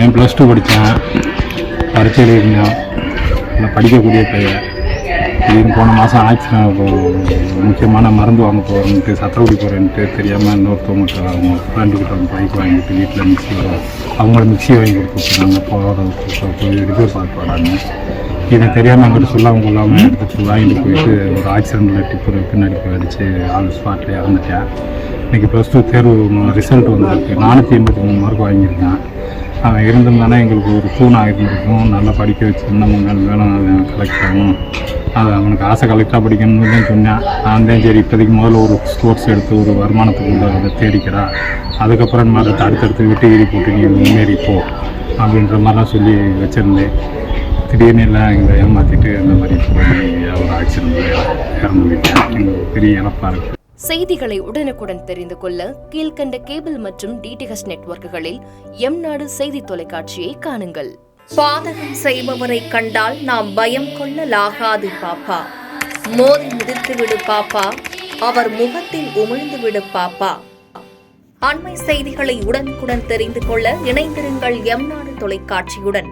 பையன் +2 படித்தேன், பரீட்சையில் இருந்தேன், நல்லா படிக்கக்கூடிய பையன். திடீர்னு போன மாதம் ஆக்சிடென்ட், முக்கியமான மருந்து வாங்க போகிறேன்ட்டு சத்திரகுடி போகிறேன்ட்டு தெரியாமல் இன்னொருத்தவங்க அவங்க ஃப்ரெண்டுக்கிட்ட வந்து பைக் வாங்கிட்டு வீட்டில் மிக்சி வரும், அவங்கள மிக்சி வாங்கி கொடுத்துருந்தாங்க. போய் ரிப்பேர் பார்த்து வராங்க. இதை தெரியாமல் எங்கிட்ட சொல்லாமல் கொள்ளாமல் எடுத்துகிட்டு வாங்கிட்டு போயிட்டு ஒரு ஆக்சிடெண்ட்டில் டிப்பர் பின்னாடி போய் அடித்து ஸ்பாட்டில் இறந்துட்டேன். இன்றைக்கி +2 தேர்வு ரிசல்ட் வந்திருக்கு. 483 மார்க் வாங்கியிருக்கேன். அவன் இருந்திருந்தானே எங்களுக்கு ஒரு தூணாக இருந்திருக்கும். நல்லா படிக்க வச்சு நம்ம மேலும் கலெக்ட் ஆகணும். அது அவனுக்கு ஆசை கலெக்டாக படிக்கணும்னு தான் சொன்னேன். நான் தான் சரி இப்போதைக்கு முதல்ல ஒரு ஸ்போர்ட்ஸ் எடுத்து ஒரு வருமானத்துக்குள்ள அதை தேடிக்கிறா, அதுக்கப்புறம் அதை அடுத்தடுத்து வெட்டி போட்டு நீ முன்னேறிப்போ அப்படின்ற மாதிரிலாம் சொல்லி வச்சுருந்தேன். திடீர்னு எல்லாம் எங்களை ஏமாற்றிட்டு இந்த மாதிரி போய் ஒரு ஆக்சிடென்ட்டில் இறந்து போயிட்டேன். எங்களுக்கு பெரிய இழப்பாக இருக்குது. செய்திகளை உடனுக்குடன் தெரிந்து கொள்ள கீழ்கண்ட கேபிள் மற்றும் டிடிஹெச் நெட்வொர்க்குகளில் எம்நாடு செய்தி தொலைக்காட்சியை காணுங்கள். பாதகம் செய்பவரை கண்டால் நாம் பயம் கொள்ளலாகாது பாப்பா. மோதி மிதித்து விடு பாப்பா, அவர் முகத்தில் உமிழ்ந்து விடு பாப்பா. அண்மை செய்திகளை உடனுக்குடன் தெரிந்து கொள்ள இணைந்திருங்கள் எம்நாடு தொலைக்காட்சியுடன்.